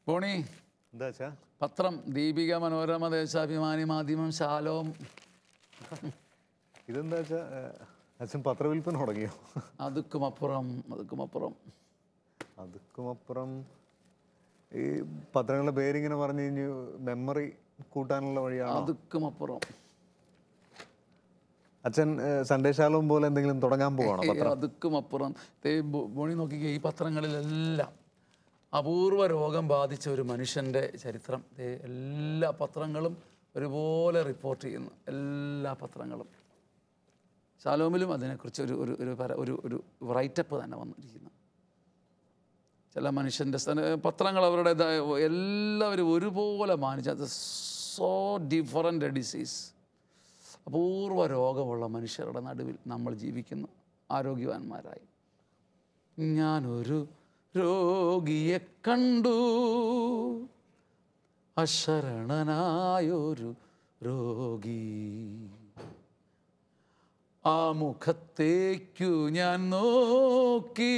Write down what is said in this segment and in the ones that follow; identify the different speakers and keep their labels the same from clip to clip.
Speaker 1: പോണി പത്രം ദീപിക, മനോരമ, ദേശാഭിമാനി, മാധ്യമം, ശാലോം.
Speaker 2: ഇതെന്താ വെച്ചാ അച്ഛൻ പത്രവിൽപ്പന തുടങ്ങിയോ?
Speaker 1: അതുക്കുമപ്പുറം
Speaker 2: ഈ പത്രങ്ങളുടെ പേരിങ്ങനെ പറഞ്ഞു കഴിഞ്ഞു മെമ്മറി കൂട്ടാനുള്ള വഴിയാണ്.
Speaker 1: അതുക്കുമപ്പുറം.
Speaker 2: അച്ഛൻ സൺഡേ ശാലോം പോലെ എന്തെങ്കിലും തുടങ്ങാൻ പോവാണോ?
Speaker 1: അതുക്കുമപ്പുറം. ബോണി നോക്കിക്കേ, ഈ പത്രങ്ങളിലെല്ലാം അപൂർവ രോഗം ബാധിച്ച ഒരു മനുഷ്യൻ്റെ ചരിത്രം എല്ലാ പത്രങ്ങളും ഒരുപോലെ റിപ്പോർട്ട് ചെയ്യുന്നു. എല്ലാ പത്രങ്ങളും. ശാലോമിലും അതിനെക്കുറിച്ച് ഒരു റൈറ്റപ്പ് തന്നെ വന്നിരിക്കുന്നു. ചില മനുഷ്യൻ്റെ പത്രങ്ങൾ അവരുടേതായ എല്ലാവരും ഒരുപോലെ മാനിച്ച സോ ഡിഫറൻ്റ് ഡിസീസ്, അപൂർവ രോഗമുള്ള മനുഷ്യരുടെ നടുവിൽ നമ്മൾ ജീവിക്കുന്നു ആരോഗ്യവാന്മാരായി. ഞാനൊരു രോഗിയെ കണ്ടു, അശരണനായൊരു രോഗി. ആ മുഖത്തേക്കു ഞാൻ നോക്കി,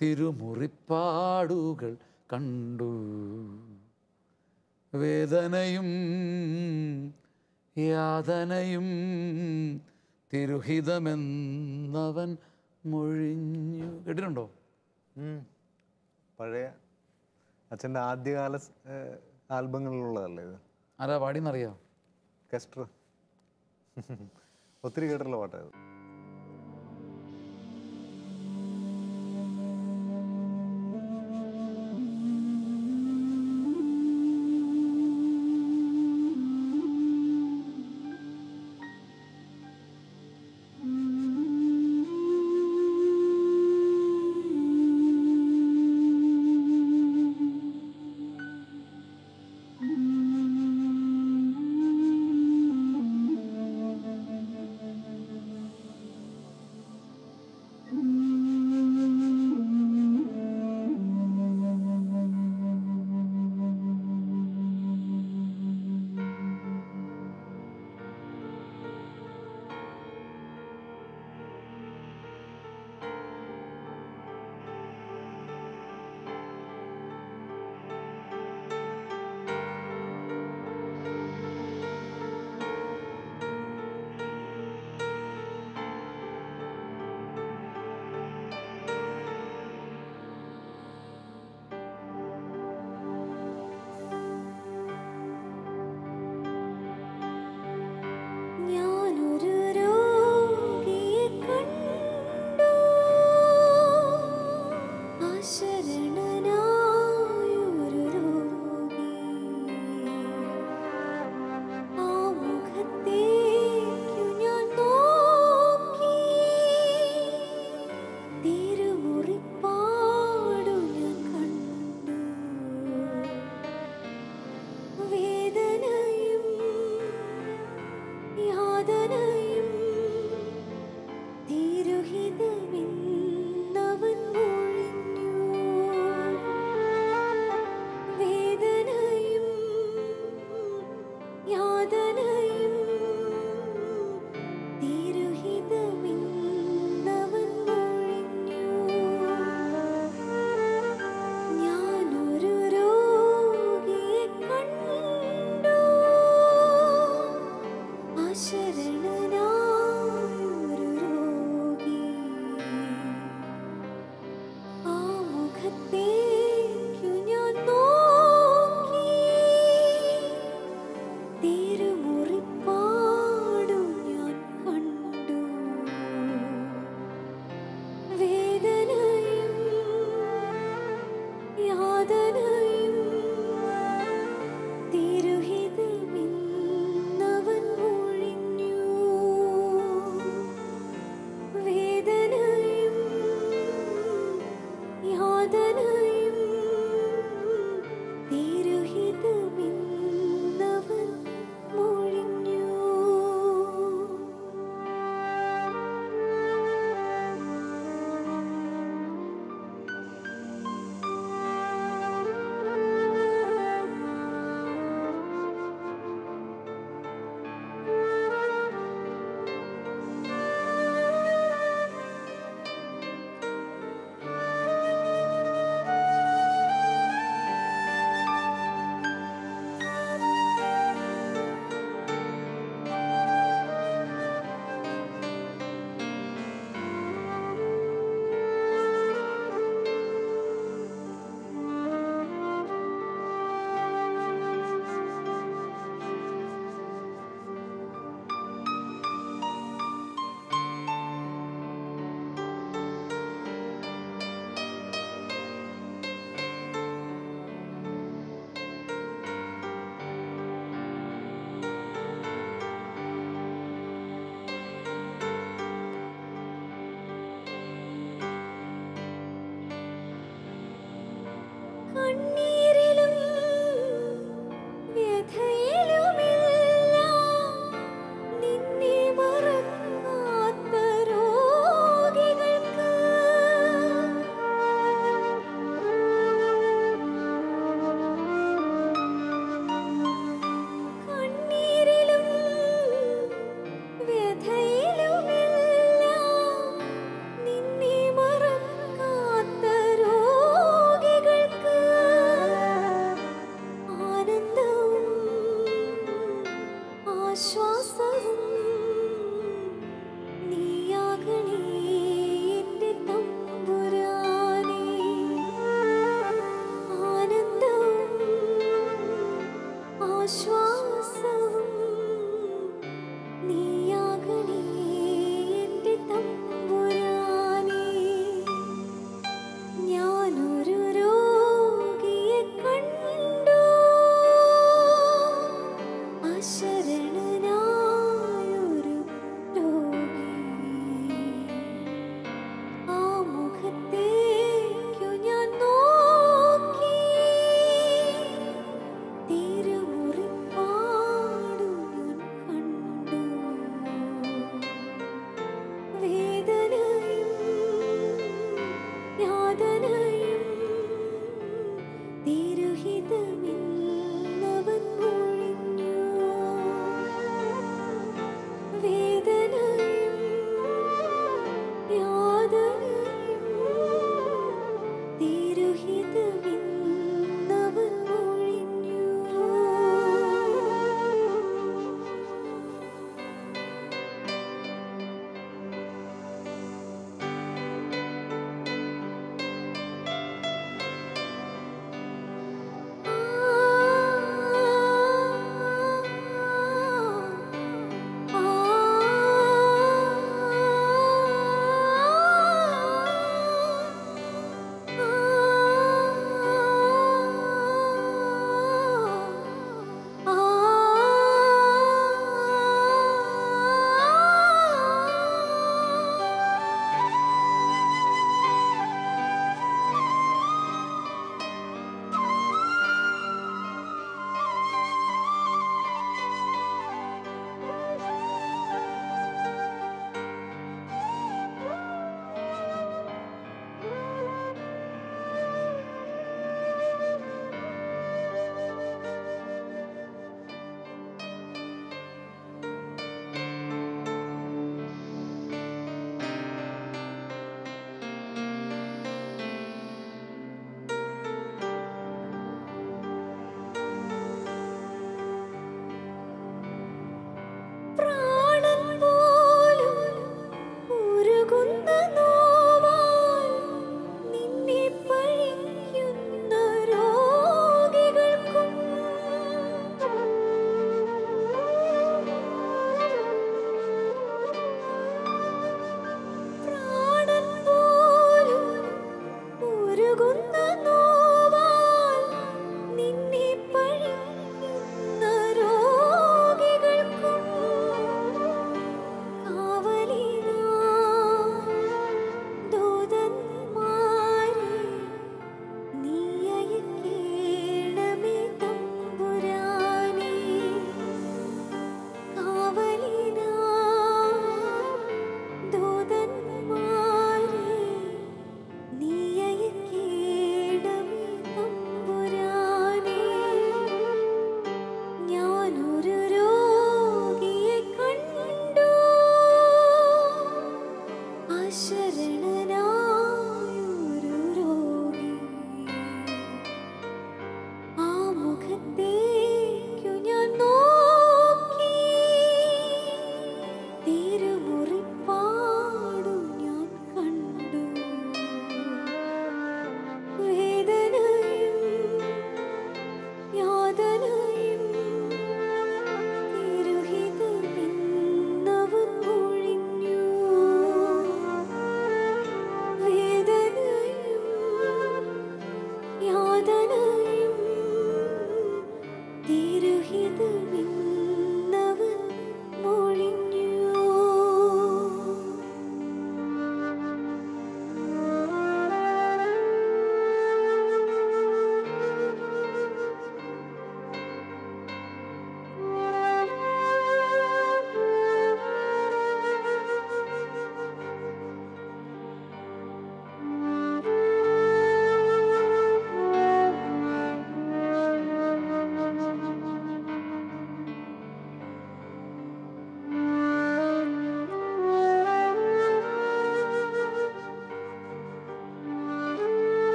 Speaker 1: തിരുമുറിപ്പാടുകൾ കണ്ടു. വേദനയും യാതനയും തിരുഹിതമെന്നവൻ മൊഴിഞ്ഞു. കേട്ടിട്ടുണ്ടോ?
Speaker 2: പഴയ അച്ഛൻ്റെ ആദ്യകാല ആൽബങ്ങളിലുള്ളതല്ലേ ഇത്?
Speaker 1: ആരാ പാടിയെന്നറിയാം?
Speaker 2: കെസ്റ്റർ. ഒത്തിരി കേട്ടിട്ടുള്ള പാട്ടായത്.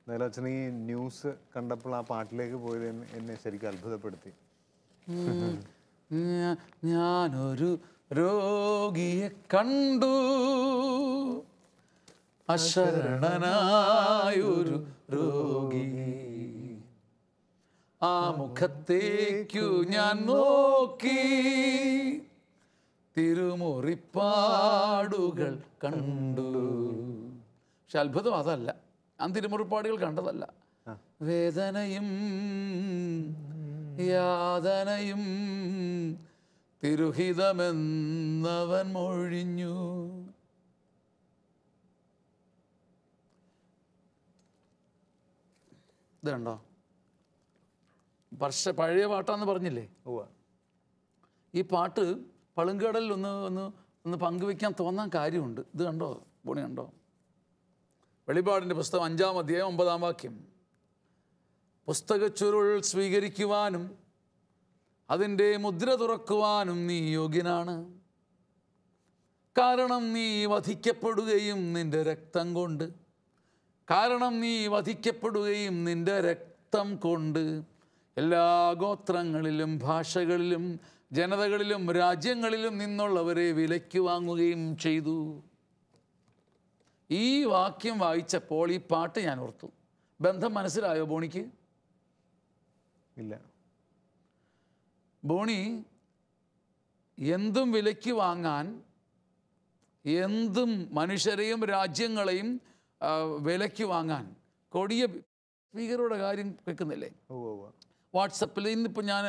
Speaker 2: എന്തായാലും അച്ഛൻ ഈ ന്യൂസ് കണ്ടപ്പോൾ ആ പാട്ടിലേക്ക് പോയത് എന്നെ ശരിക്കും അത്ഭുതപ്പെടുത്തി.
Speaker 1: ഞാനൊരു രോഗിയെ കണ്ടു, അശരണനായൊരു രോഗി, ആ മുഖത്തേക്കു ഞാൻ നോക്കി, തിരുമുറിപ്പാടുകൾ കണ്ടു. പക്ഷെ അത്ഭുതം അതല്ല, ഞാൻ തിരുമുറിപ്പാടുകൾ കണ്ടതല്ല. വേദനയും യാതനയും തിരുഹിതമെന്നവൻ മൊഴിഞ്ഞു. ഇതുണ്ടോ? പഴയ പാട്ടാന്ന് പറഞ്ഞില്ലേ? ഈ പാട്ട് പളുങ്കടലിൽ ഒന്ന് പങ്കുവെക്കാൻ തോന്നാൻ കാര്യമുണ്ട്. ഇത് കണ്ടോ, ബോണി കണ്ടോ? വെളിപാടിൻ്റെ പുസ്തകം 5-ാം അധ്യായം 9-ാം വാക്യം. പുസ്തകച്ചുരുൾ സ്വീകരിക്കുവാനും അതിൻ്റെ മുദ്ര തുറക്കുവാനും നീ യോഗ്യനാണ്. കാരണം നീ വധിക്കപ്പെടുകയും നിൻ്റെ രക്തം കൊണ്ട്, കാരണം നീ വധിക്കപ്പെടുകയും നിൻ്റെ രക്തം കൊണ്ട് എല്ലാ ഗോത്രങ്ങളിലും ഭാഷകളിലും ജനതകളിലും രാജ്യങ്ങളിലും നിന്നുള്ളവരെ വിലയ്ക്ക് വാങ്ങുകയും ചെയ്തു. ഈ വാക്യം വായിച്ചപ്പോൾ ഈ പാട്ട് ഞാൻ ഓർത്തു. ബന്ധം മനസ്സിലായോ ബോണിക്ക്?
Speaker 2: ഇല്ല.
Speaker 1: ബോണി എന്തും വിലയ്ക്ക് വാങ്ങാൻ, എന്തും മനുഷ്യരെയും രാജ്യങ്ങളെയും വിലയ്ക്ക് വാങ്ങാൻ കൊടിയ സ്പീക്കറുടെ കാര്യം കേൾക്കുന്നില്ലേ? വാട്സപ്പിൽ ഇന്നിപ്പോൾ ഞാൻ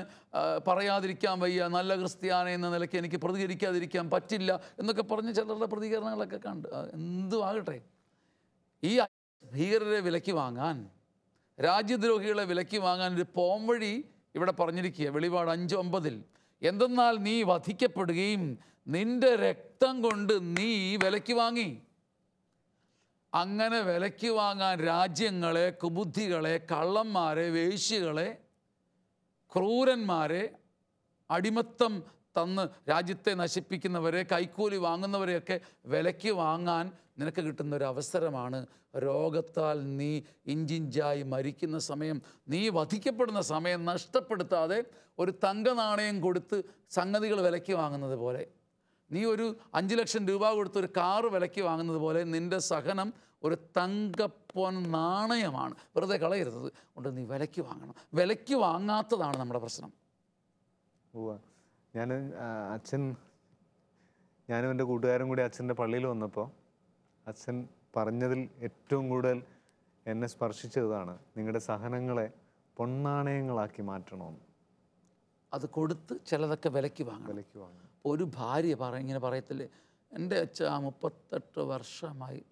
Speaker 1: പറയാതിരിക്കാൻ വയ്യ, നല്ല ക്രിസ്ത്യാനി എന്ന നിലയ്ക്ക് എനിക്ക് പ്രതികരിക്കാതിരിക്കാൻ പറ്റില്ല എന്നൊക്കെ പറഞ്ഞ് ചിലരുടെ പ്രതികരണങ്ങളൊക്കെ കണ്ട്. എന്തും ആകട്ടെ, ഈ ഭീകരരെ വിലയ്ക്ക് വാങ്ങാൻ, രാജ്യദ്രോഹികളെ വിലയ്ക്ക് വാങ്ങാൻ ഒരു പോംവഴി ഇവിടെ പറഞ്ഞിരിക്കുക. വെളിപാട് 5:9. എന്തെന്നാൽ നീ വധിക്കപ്പെടുകയും നിന്റെ രക്തം കൊണ്ട് നീ വിലയ്ക്ക് വാങ്ങി. അങ്ങനെ വിലയ്ക്ക് വാങ്ങാൻ രാജ്യങ്ങളെ, കുബുദ്ധികളെ, കള്ളന്മാരെ, വേശ്യകളെ, ക്രൂരന്മാരെ, അടിമത്തം തന്ന് രാജ്യത്തെ നശിപ്പിക്കുന്നവരെ, കൈക്കൂലി വാങ്ങുന്നവരെയൊക്കെ വിലയ്ക്ക് വാങ്ങാൻ നിനക്ക് കിട്ടുന്ന ഒരു അവസരമാണ്. രോഗത്താൽ നീ ഇഞ്ചിഞ്ചായി മരിക്കുന്ന സമയം, നീ വധിക്കപ്പെടുന്ന സമയം നഷ്ടപ്പെടുത്താതെ ഒരു തങ്ക നാണയം കൊടുത്ത് സംഗതികൾ വിലയ്ക്ക് വാങ്ങുന്നത് പോലെ, നീ ഒരു 5 ലക്ഷം രൂപ കൊടുത്ത് ഒരു കാറ് വിലയ്ക്ക് വാങ്ങുന്നത് പോലെ നിൻ്റെ സഹനം ഒരു തങ്കപ്പൊൻ നാണയമാണ്. വെറുതെ കളയരുത്. കൊണ്ട് നീ വിലയ്ക്ക് വാങ്ങണം. വിലയ്ക്ക് വാങ്ങാത്തതാണ് നമ്മുടെ പ്രശ്നം.
Speaker 2: ഞാനും എൻ്റെ കൂട്ടുകാരും കൂടി അച്ഛൻ്റെ പള്ളിയിൽ വന്നപ്പോൾ അച്ഛൻ പറഞ്ഞതിൽ ഏറ്റവും കൂടുതൽ എന്നെ സ്പർശിച്ചതാണ് നിങ്ങളുടെ സഹനങ്ങളെ പൊന്നാണയങ്ങളാക്കി മാറ്റണമെന്ന്.
Speaker 1: അത് കൊടുത്ത് ചിലതൊക്കെ വിലയ്ക്ക് വാങ്ങണം. ഒരു ഭാര്യ ഇങ്ങനെ പറയത്തില്ലേ, എൻ്റെ അച്ഛ 38 വർഷമായി.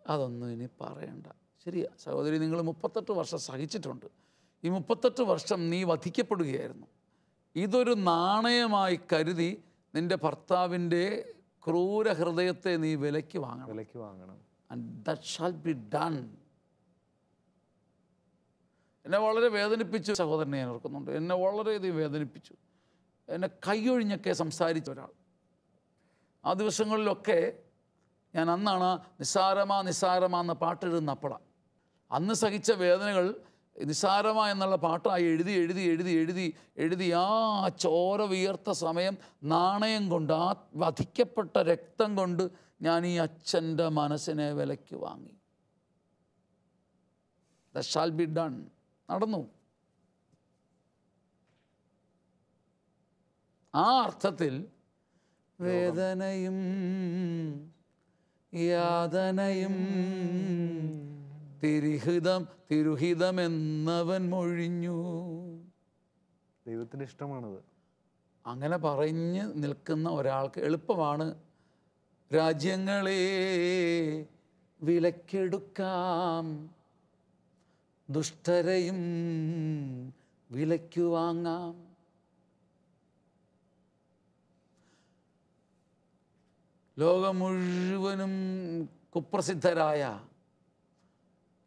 Speaker 1: അതൊന്നും ഇനി പറയണ്ട. ശരിയാ സഹോദരി, നിങ്ങൾ 38 വർഷം സഹിച്ചിട്ടുണ്ട്. ഈ 38 വർഷം നീ വധിക്കപ്പെടുകയായിരുന്നു. ഇതൊരു നാണയമായി കരുതി നിൻ്റെ ഭർത്താവിൻ്റെ ക്രൂര ഹൃദയത്തെ നീ വിലയ്ക്ക് വാങ്ങണം. And that shall be done. എന്നെ വളരെ വേദനിപ്പിച്ചു സഹോദരനെ ഞാൻ ഓർക്കുന്നുണ്ട്. എന്നെ വളരെയധികം വേദനിപ്പിച്ചു. എന്നെ കൈയൊഴിഞ്ഞൊക്കെ സംസാരിച്ച ഒരാൾ. ആ ദിവസങ്ങളിലൊക്കെ ഞാൻ അന്നാണ് നിസാരമാ എന്ന പാട്ടെഴുതുന്നപ്പോഴാണ്. അന്ന് സഹിച്ച വേദനകൾ നിസാരമാ എന്നുള്ള പാട്ടായി എഴുതി ആ ചോര വിയർത്ത സമയം നാണയം കൊണ്ട്, ആ വധിക്കപ്പെട്ട രക്തം കൊണ്ട് ഞാൻ ഈ അച്ഛൻ്റെ മനസ്സിനെ വിലയ്ക്ക് വാങ്ങി. That shall be done. നടന്നു. ആ അർത്ഥത്തിൽ വേദനയും യാതനയും തിരുഹിതമെന്നവൻ മൊഴിഞ്ഞു.
Speaker 2: ദൈവത്തിന് ഇഷ്ടമാണത്.
Speaker 1: അങ്ങനെ പറഞ്ഞ് നിൽക്കുന്ന ഒരാൾക്ക് എളുപ്പമാണ് രാജ്യങ്ങളെ വിലക്കെടുക്കാം, ദുഷ്ടരെയും വിലയ്ക്കു വാങ്ങാം. ലോകം മുഴുവനും കുപ്രസിദ്ധരായ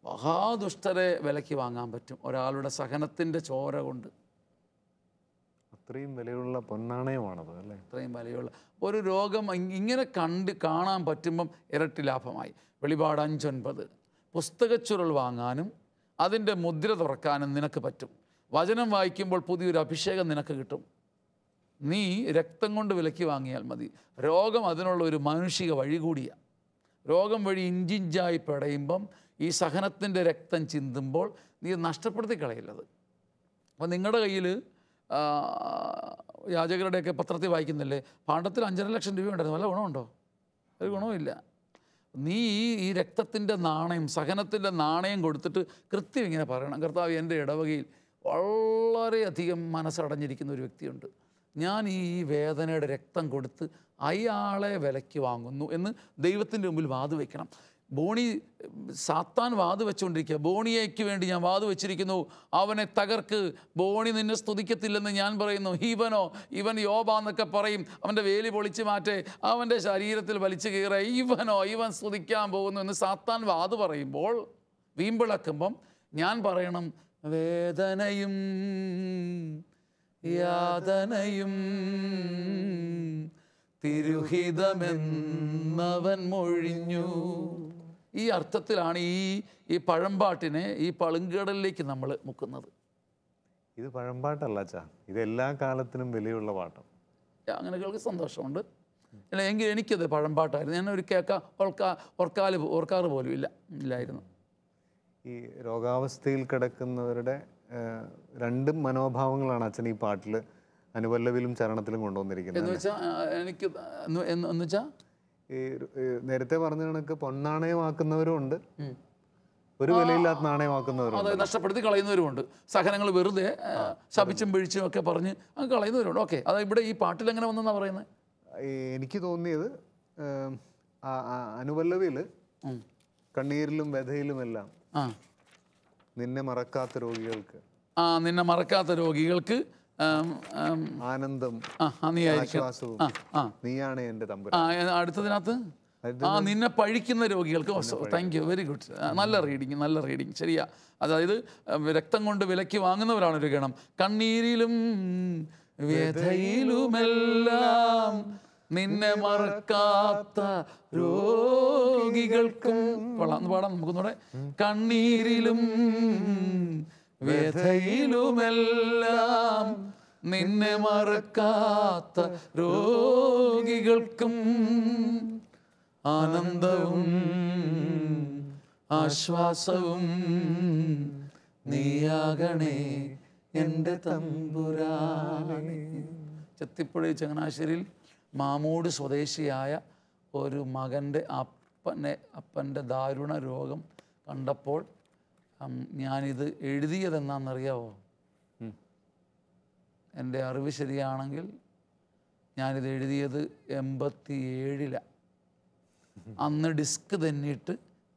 Speaker 1: മഹാദുഷ്ടരെ വിലയ്ക്ക് വാങ്ങാൻ പറ്റും ഒരാളുടെ സഹനത്തിൻ്റെ ചോര കൊണ്ട്.
Speaker 2: അത്രയും വിലയുള്ള പൊന്നാണയമാണത് അല്ലേ?
Speaker 1: അത്രയും വിലയുള്ള ഒരു രോഗം ഇങ്ങനെ കാണാൻ പറ്റുമ്പം ഇരട്ടി ലാഭമായി. വെളിപാട് 5:9. പുസ്തകച്ചുരുൾ വാങ്ങാനും അതിൻ്റെ മുദ്ര തുറക്കാനും നിനക്ക് പറ്റും. വചനം വായിക്കുമ്പോൾ പുതിയൊരു അഭിഷേകം നിനക്ക് കിട്ടും. നീ രക്തം കൊണ്ട് വിലയ്ക്ക് വാങ്ങിയാൽ മതി. രോഗം അതിനുള്ള ഒരു മാനുഷിക വഴി കൂടിയാണ്. രോഗം വഴി ഇഞ്ചിഞ്ചായി പിടയുമ്പം ഈ സഹനത്തിൻ്റെ രക്തം ചിന്തുമ്പോൾ നീ നഷ്ടപ്പെടുത്തി കളയില്ലത്. അപ്പം നിങ്ങളുടെ കയ്യിൽ യാചകരുടെയൊക്കെ പത്രത്തിൽ വായിക്കുന്നില്ലേ, പാണ്ഡത്തിൽ 5.5 ലക്ഷം രൂപ ഉണ്ടായിരുന്നു, വല്ല ഗുണമുണ്ടോ? ഒരു ഗുണവുമില്ല. നീ ഈ രക്തത്തിൻ്റെ നാണയം, സഹനത്തിൻ്റെ നാണയം കൊടുത്തിട്ട് കൃത്യം ഇങ്ങനെ പറയണം, കർത്താവ്, എൻ്റെ ഇടവകയിൽ വളരെയധികം മനസ്സടഞ്ഞിരിക്കുന്ന ഒരു വ്യക്തിയുണ്ട്, ഞാൻ ഈ വേദനയുടെ രക്തം കൊടുത്ത് അയാളെ വിലയ്ക്ക് വാങ്ങുന്നു എന്ന് ദൈവത്തിൻ്റെ മുമ്പിൽ വാതു വയ്ക്കണം. ബോണി സാത്താൻ വാതു വെച്ചുകൊണ്ടിരിക്കുക, ബോണിയേക്ക് വേണ്ടി ഞാൻ വാതു വെച്ചിരിക്കുന്നു, അവനെ തകർക്ക്, ബോണി നിന്നെ സ്തുതിക്കത്തില്ലെന്ന് ഞാൻ പറയുന്നു. ഇവൻ യോബാന്നൊക്കെ പറയും, അവൻ്റെ വേലി പൊളിച്ച് മാറ്റേ, അവൻ്റെ ശരീരത്തിൽ വലിച്ചു കീറ, ഇവൻ സ്തുതിക്കാൻ പോകുന്നു എന്ന് സാത്താൻ വാതു പറയുമ്പോൾ, വീമ്പിളക്കുമ്പം ഞാൻ പറയണം, വേദനയും യാതനയും തിരുഹിതമെന്നവൻ മൊഴിഞ്ഞു. ഈ അർത്ഥത്തിലാണ് ഈ പഴമ്പാട്ടിനെ ഈ പളുങ്കടലിലേക്ക് നമ്മൾ മുക്കുന്നത്.
Speaker 2: ഇത് പഴമ്പാട്ടല്ല അച്ഛാ, ഇത് എല്ലാ കാലത്തിനും വിലയുള്ള പാട്ടാണ്.
Speaker 1: അങ്ങനെ കേൾക്ക് സന്തോഷമുണ്ട്. അല്ല എങ്കിൽ എനിക്കത് പഴമ്പാട്ടായിരുന്നു. ഞാനൊരു ഓർക്കാറ് പോലും ഇല്ലായിരുന്നു. ഈ
Speaker 2: രോഗാവസ്ഥയിൽ കിടക്കുന്നവരുടെ രണ്ടും മനോഭാവങ്ങളാണ് അച്ഛൻ ഈ പാട്ടിൽ അനുപല്ലവിലും ചരണത്തിലും കൊണ്ടുവന്നിരിക്കുന്നത്. ഈ നേരത്തെ പറഞ്ഞ കണക്ക് പൊന്നാണയമാക്കുന്നവരും ഉണ്ട്, ഒരു വിലയില്ലാത്ത നാണയമാക്കുന്നവരും,
Speaker 1: നഷ്ടപ്പെടുത്തി കളയുന്നവരുമുണ്ട്, സഹനങ്ങൾ വെറുതെ ശപിച്ചും പിഴിച്ചും ഒക്കെ പറഞ്ഞ് അങ്ങ് കളയുന്നവരുണ്ട്. ഓക്കെ, അത് ഇവിടെ ഈ പാട്ടിൽ എങ്ങനെ വന്നെന്നാ പറയുന്നത്?
Speaker 2: എനിക്ക് തോന്നിയത് അനുപല്ലവിയിൽ കണ്ണീരിലും വ്യഥയിലുമെല്ലാം നിന്നെ മറക്കാത്ത രോഗികൾക്ക് ആനന്ദം ആശ്വാസവും നീയാണ് എൻ്റെ തമ്പുരാൻ.
Speaker 1: അടുത്തതിനകത്ത് നിന്നെ പഴിക്കുന്ന രോഗികൾക്ക്. താങ്ക് യു, വെരി ഗുഡ്, നല്ല റീഡിങ്, ശരിയാ. അതായത് രക്തം കൊണ്ട് വിലയ്ക്ക് വാങ്ങുന്നവരാണ് ഒരു ഗണം. കണ്ണീരിലും വ്യഥയിലുമെല്ലാം നിന്നെ മറക്കാത്ത രോഗികൾക്കും. പാടാം നമുക്കൊന്നൂടെ. കണ്ണീരിലും വ്യഥയിലുമെല്ലാം നിന്നെ മറക്കാത്ത രോഗികൾക്കും ആനന്ദവും ആശ്വാസവും നീയാകണേ എൻ്റെ തമ്പുരാനേ. ചെത്തിപ്പുഴ ചങ്ങനാശ്ശേരിയിൽ മാമൂട് സ്വദേശിയായ ഒരു മകൻ്റെ അപ്പൻ്റെ ദാരുണ രോഗം കണ്ടപ്പോൾ ഞാനിത് എഴുതിയതെന്നാണെന്നറിയാവോ? എൻ്റെ അറിവ് ശരിയാണെങ്കിൽ ഞാനിത് എഴുതിയത് 87-ലാണ്. അന്ന് ഡിസ്ക് തെന്നിയിട്ട്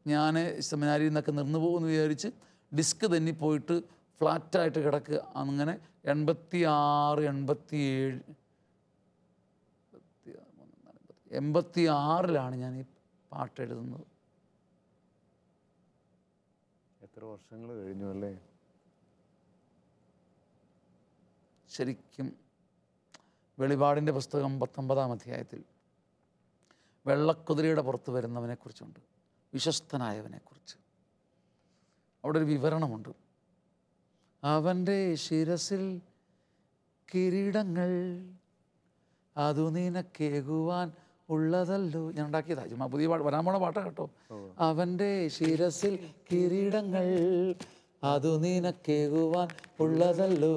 Speaker 1: ഞാൻ സെമിനാരിയിൽ നിന്നൊക്കെ നിർന്നു പോകുമെന്ന് വിചാരിച്ച് ഡിസ്ക് തെന്നിപ്പോയിട്ട് ഫ്ലാറ്റായിട്ട് കിടക്കുക. അങ്ങനെ 86-ലാണ് ഞാൻ ഈ പാട്ട് എഴുതുന്നത്.
Speaker 2: എത്ര വർഷങ്ങൾ കഴിഞ്ഞു അല്ലേ?
Speaker 1: ശരിക്കും വെളിപാടിൻ്റെ പുസ്തകം 19-ാം അധ്യായത്തിൽ വെള്ളക്കുതിരയുടെ പുറത്ത് വരുന്നവനെക്കുറിച്ചുണ്ട്, വിശ്വസ്തനായവനെക്കുറിച്ച്. അവിടെ ഒരു വിവരണമുണ്ട്. അവൻ്റെ ശിരസിൽ കിരീടങ്ങൾ അതു നിനക്കേകുവാൻ ഉള്ളതല്ലോ. ഞാൻ ഉണ്ടാക്കിയതാ, ചുമ്മാ പുതിയ വരാൻ പോണ പാട്ടാ കേട്ടോ. അവൻ്റെ ശിരസിൽ കിരീടങ്ങൾ അതു നിനക്കേകുവാൻ ഉള്ളതല്ലോ,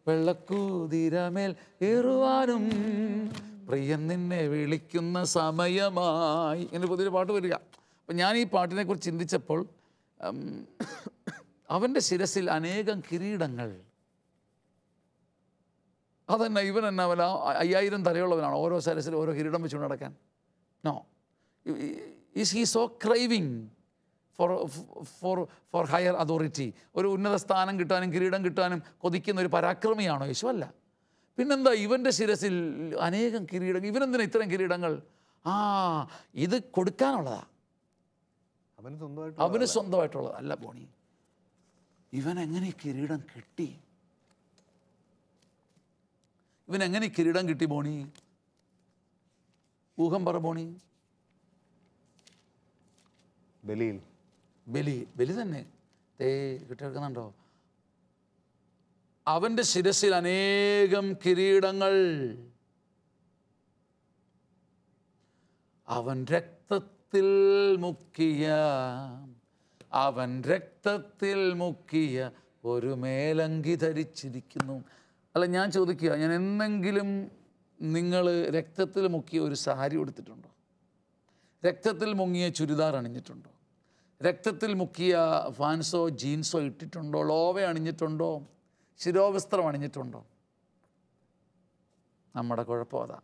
Speaker 1: വെള്ളക്കുതിരമേൽ ഏറുവാനും പ്രിയൻ നിന്നെ വിളിക്കുന്ന സമയമായി. ഇങ്ങനെ പുതിയൊരു പാട്ട് വരിക. അപ്പം ഞാൻ ഈ പാട്ടിനെ കുറിച്ച് ചിന്തിച്ചപ്പോൾ അവൻ്റെ ശിരസിൽ അനേകം കിരീടങ്ങൾ. അതന്നെ, ഇവൻ എന്നാ വല്ല 5000 തലയുള്ളവനാണ് ഓരോ ശിരസിൽ ഓരോ കിരീടം വെച്ചുകൊണ്ട് നടക്കാൻ? No. Is he so craving for higher authority? ഒരു ഉന്നത സ്ഥാനം കിട്ടാനും കിരീടം കിട്ടാനും കൊതിക്കുന്ന ഒരു പരാക്രമിയാണോ യേശു? അല്ല. പിന്നെന്താ ഇവൻ്റെ ശിരസിൽ അനേകം കിരീടങ്ങൾ? ഇവനെന്തിനാ ഇത്തരം കിരീടങ്ങൾ? ഇത് കൊടുക്കാനുള്ളതാ, അവന് സ്വന്തമായിട്ടുള്ളത് അല്ല. ബോണി, ഇവനെങ്ങനെ കിരീടം കിട്ടി? ഇവനെങ്ങനെ കിരീടം കിട്ടി ബോണി? ഊഹം പറ ബോണി. ബലി തന്നെ കിട്ടിയെടുക്കുന്നുണ്ടോ? അവൻ്റെ ശിരസിൽ അനേകം കിരീടങ്ങൾ, അവൻ രക്തത്തിൽ മുക്കിയ ഒരു മേലങ്കി ധരിച്ചിരിക്കുന്നു. അല്ല, ഞാൻ ചോദിക്കുക, ഞാൻ എന്നെങ്കിലും നിങ്ങൾ രക്തത്തിൽ മുക്കിയ ഒരു സാരി ഉടുത്തിട്ടുണ്ടോ? രക്തത്തിൽ മുങ്ങിയ ചുരിദാർ അണിഞ്ഞിട്ടുണ്ടോ? രക്തത്തിൽ മുക്കിയ ഫാൻസോ ജീൻസോ ഇട്ടിട്ടുണ്ടോ? ലോവ അണിഞ്ഞിട്ടുണ്ടോ? ശിരോവസ്ത്രം അണിഞ്ഞിട്ടുണ്ടോ? നമ്മുടെ കുഴപ്പം അതാ.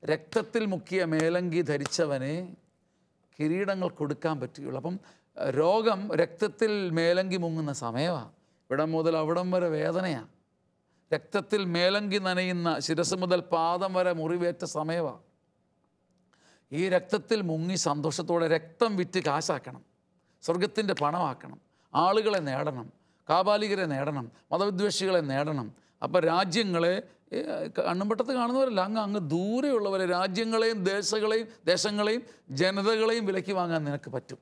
Speaker 1: രക്തത്തിൽ മുക്കിയ മേലങ്കി ധരിച്ചവനെ കിരീടങ്ങൾ കൊടുക്കാൻ പറ്റുകയുള്ളൂ. അപ്പം രോഗം രക്തത്തിൽ മേലങ്കി മുങ്ങുന്ന സമയമാണ്. ഇവിടം മുതൽ അവിടം വരെ വേദനയാണ്. രക്തത്തിൽ മേലങ്കി നനയുന്ന ശിരസ് മുതൽ പാദം വരെ മുറിവേറ്റ സമയമാണ്. ഈ രക്തത്തിൽ മുങ്ങി സന്തോഷത്തോടെ രക്തം വിറ്റ് കാശാക്കണം, സ്വർഗത്തിൻ്റെ പണമാക്കണം, ആളുകളെ നേടണം, കാപാലികരെ നേടണം, മതവിദ്വേഷികളെ നേടണം. അപ്പോൾ രാജ്യങ്ങളെ കണ്ണുംപട്ടത്ത് കാണുന്നവരല്ല, അങ്ങ് ദൂരെയുള്ളവരെ, രാജ്യങ്ങളെയും ദേശങ്ങളെയും ജനതകളെയും വിലയ്ക്ക് വാങ്ങാൻ നിനക്ക് പറ്റും.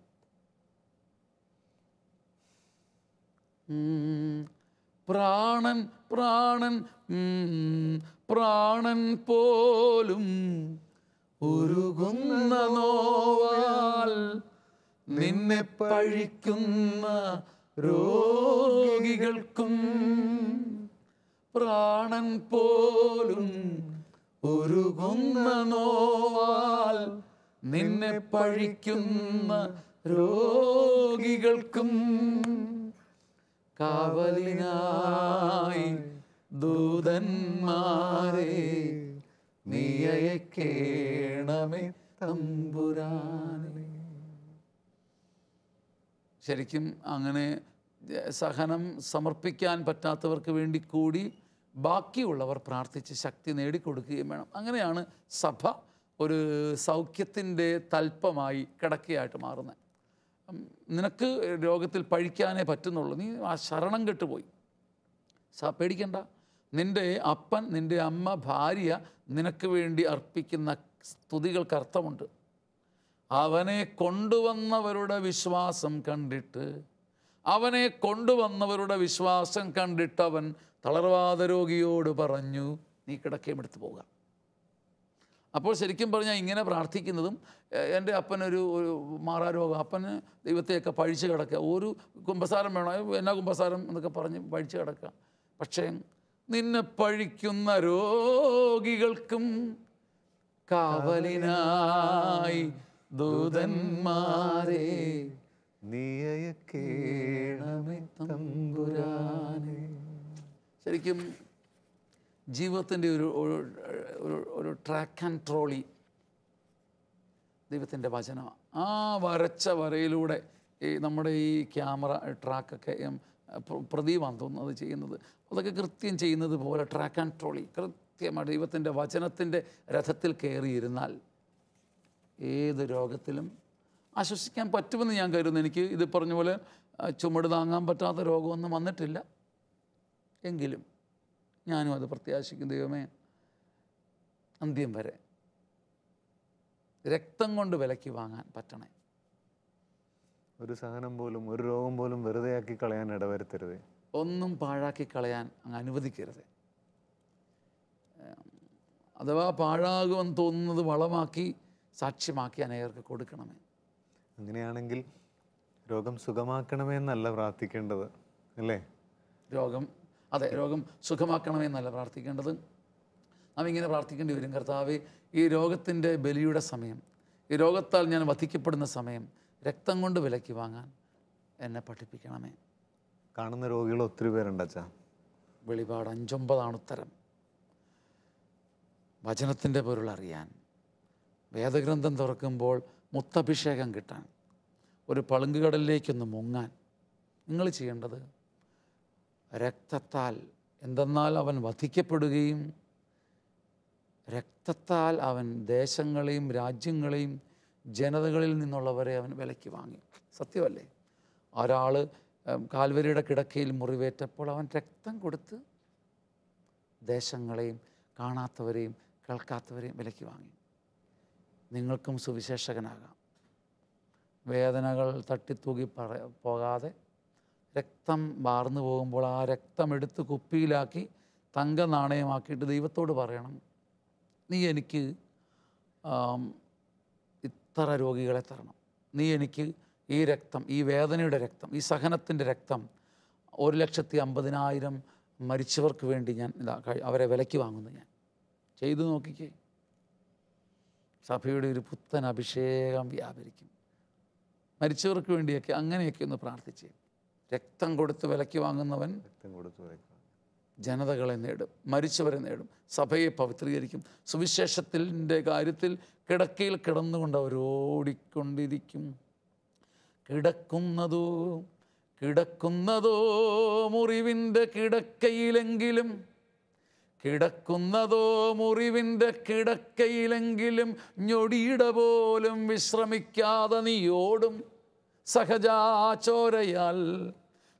Speaker 1: പ്രാണൻ പ്രാണൻ പ്രാണൻ പോലും ഉരുകുന്ന നോവാൽ നിന്നെ പഴിക്കുന്ന രോഗികൾക്കും, പ്രാണൻ പോലും ഉരുകുന്ന നോവാൽ നിന്നെ പഴിക്കുന്ന രോഗികൾക്കും കാവലിനായി ദൂതന്മാരെ നീ അയക്കേണമേ തമ്പുരാനേ. ശരിക്കും അങ്ങനെ സഹനം സമർപ്പിക്കാൻ പറ്റാത്തവർക്ക് വേണ്ടി കൂടി ബാക്കിയുള്ളവർ പ്രാർത്ഥിച്ച് ശക്തി നേടിക്കൊടുക്കുകയും വേണം. അങ്ങനെയാണ് സഭ ഒരു സൗഖ്യത്തിൻ്റെ തൽപ്പമായി കിടക്കയായിട്ട് മാറുന്നത്. നിനക്ക് രോഗത്തിൽ പഴിക്കാനേ പറ്റുന്നുള്ളൂ, നീ ആ ശരണം കെട്ടുപോയി. പേടിക്കണ്ട. നിൻ്റെ അപ്പൻ, നിൻ്റെ അമ്മ, ഭാര്യ നിനക്ക് വേണ്ടി അർപ്പിക്കുന്ന സ്തുതികൾക്ക് അർത്ഥമുണ്ട്. അവനെ കൊണ്ടുവന്നവരുടെ വിശ്വാസം കണ്ടിട്ട് അവൻ തളർവാദ രോഗിയോട് പറഞ്ഞു, നീ കിടക്കയും എടുത്തു പോവുക. അപ്പോൾ ശരിക്കും പറഞ്ഞാൽ ഇങ്ങനെ പ്രാർത്ഥിക്കുന്നതും, എൻ്റെ അപ്പനൊരു മാറാരോഗം, അപ്പന് ദൈവത്തെയൊക്കെ പഴിച്ച് കിടക്കുക, ഒരു കുമ്പസാരം വേണോ, എന്നാ കുമ്പസാരം എന്നൊക്കെ പറഞ്ഞ് പഴിച്ച് കിടക്കുക. പക്ഷേ നിന്നെ പഴിക്കുന്ന രോഗികൾക്കും കാവലിനായി ദൂതന്മാരെ നീ അയക്കേണമേ തമ്പുരാനേ. ശരിക്കും ജീവിതത്തിൻ്റെ ഒരു ട്രാക്ക് ആൻഡ് ട്രോളി ദൈവത്തിൻ്റെ വചനമാണ്. ആ വരച്ച വരയിലൂടെ നമ്മുടെ ഈ ക്യാമറ ട്രാക്കൊക്കെ പ്രദീപാന്ന് തോന്നുന്നു അത് ചെയ്യുന്നത്, അതൊക്കെ കൃത്യം ചെയ്യുന്നത് പോലെ ട്രാക്ക് ആൻഡ് ട്രോളി കൃത്യമായിട്ട് ദൈവത്തിൻ്റെ വചനത്തിൻ്റെ രഥത്തിൽ കയറിയിരുന്നാൽ ഏത് രോഗത്തിലും ആശ്വസിക്കാൻ പറ്റുമെന്ന് ഞാൻ കരുതുന്നു. എനിക്ക് ഇത് പറഞ്ഞ പോലെ ചുമട് താങ്ങാൻ പറ്റാത്ത രോഗമൊന്നും വന്നിട്ടില്ല, എങ്കിലും ഞാനും അത് പ്രത്യാശിക്കും. ദൈവമേ, അന്ത്യം വരെ രക്തം കൊണ്ട് വിലയ്ക്ക് വാങ്ങാൻ പറ്റണേ.
Speaker 2: ഒരു സഹനം പോലും, ഒരു രോഗം പോലും വെറുതെയാക്കി കളയാൻ ഇടവരുത്തരുത്.
Speaker 1: ഒന്നും പാഴാക്കി കളയാൻ അങ്ങ് അനുവദിക്കരുത്. അഥവാ പാഴാകുമെന്ന് തോന്നുന്നത് വളമാക്കി സാക്ഷ്യമാക്കി അനേകർക്ക് കൊടുക്കണമേ.
Speaker 2: അങ്ങനെയാണെങ്കിൽ രോഗം സുഖമാക്കണമേ എന്നല്ല പ്രാർത്ഥിക്കേണ്ടത്, അല്ലേ?
Speaker 1: രോഗം സുഖമാക്കണമേ എന്നല്ല പ്രാർത്ഥിക്കേണ്ടത്. നാം ഇങ്ങനെ പ്രാർത്ഥിക്കേണ്ടി വരും, കർത്താവേ, ഈ രോഗത്തിൻ്റെ ബലിയുടെ സമയം, ഈ രോഗത്താൽ ഞാൻ വധിക്കപ്പെടുന്ന സമയം രക്തം കൊണ്ട് വിലയ്ക്ക് വാങ്ങാൻ എന്നെ പഠിപ്പിക്കണമേ.
Speaker 2: കാണുന്ന രോഗികൾ ഒത്തിരി പേരുണ്ട് അച്ഛാ.
Speaker 1: വെളിപാട് 5:9 ഉത്തരം. വചനത്തിൻ്റെ പൊരുൾ അറിയാൻ, വേദഗ്രന്ഥം തുറക്കുമ്പോൾ മുത്തഭിഷേകം കിട്ടാൻ, ഒരു പളുങ്കുകടലിലേക്കൊന്ന് മുങ്ങാൻ നിങ്ങൾ ചെയ്യേണ്ടത് രക്തത്താൽ, എന്തെന്നാൽ അവൻ വധിക്കപ്പെടുകയും രക്തത്താൽ അവൻ ദേശങ്ങളെയും രാജ്യങ്ങളെയും ജനതകളിൽ നിന്നുള്ളവരെ അവൻ വിലയ്ക്ക് വാങ്ങി. സത്യമല്ലേ? ഒരാൾ കാൽവരിയുടെ കിടക്കയിൽ മുറിവേറ്റപ്പോൾ അവൻ രക്തം കൊടുത്ത് ദേശങ്ങളെയും കാണാത്തവരെയും കേൾക്കാത്തവരെയും വിലയ്ക്ക് വാങ്ങി. നിങ്ങൾക്കും സുവിശേഷകനാകാം. വേദനകൾ തട്ടിത്തൂകി പോകാതെ രക്തം വാർന്നു പോകുമ്പോൾ ആ രക്തം എടുത്ത് കുപ്പിയിലാക്കി തങ്ക നാണയമാക്കിയിട്ട് ദൈവത്തോട് പറയണം, നീ എനിക്ക് ഇത്ര രോഗികളെ തരണം, നീ എനിക്ക് ഈ രക്തം, ഈ വേദനയുടെ രക്തം, ഈ സഹനത്തിൻ്റെ രക്തം 1,50,000 മരിച്ചവർക്ക് വേണ്ടി ഞാൻ അവരെ വിലയ്ക്ക് വാങ്ങുന്നു. ഞാൻ ചെയ്തു നോക്കിക്കേ, സഭയുടെ ഒരു പുത്തൻ അഭിഷേകം വ്യാപരിക്കും. മരിച്ചവർക്ക് വേണ്ടിയൊക്കെ അങ്ങനെയൊക്കെ ഒന്ന് പ്രാർത്ഥിച്ചേ. രക്തം കൊടുത്ത് വിലയ്ക്ക് വാങ്ങുന്നവൻ ജനതകളെ നേടും, മരിച്ചവരെ നേടും, സഭയെ പവിത്രീകരിക്കും. സുവിശേഷത്തിൻ്റെ കാര്യത്തിൽ കിടക്കയിൽ കിടന്നുകൊണ്ട് അവർ ഓടിക്കൊണ്ടിരിക്കും. കിടക്കുന്നതോ മുറിവിൻ്റെ കിടക്കയിലെങ്കിലും, ഞൊടിയിട പോലും വിശ്രമിക്കാതെ നീ ഓടും. സഹജാചോരയാൽ,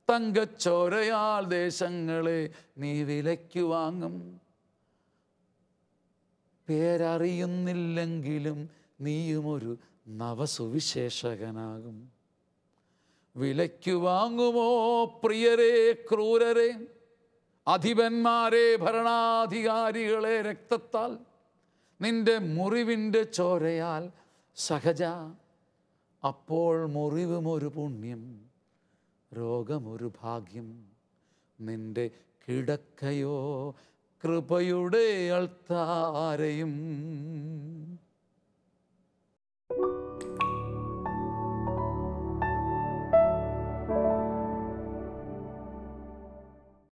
Speaker 1: തങ്കച്ചോരയാൽ ദേശങ്ങളെ നീ വിലയ്ക്ക് വാങ്ങും. പേരറിയുന്നില്ലെങ്കിലും നീയുമൊരു നവസുവിശേഷകനാകും. വിലയ്ക്ക് വാങ്ങുമോ പ്രിയരെ, ക്രൂരരെ, അധിപന്മാരെ, ഭരണാധികാരികളെ രക്തത്താൽ, നിന്റെ മുറിവിൻ്റെ ചോരയാൽ സഹജ. അപ്പോൾ മുറിവുമൊരു പുണ്യം, രോഗമൊരു ഭാഗ്യം. നിന്റെ കിടക്കയോ കൃപയുടെ അൾത്താരയും.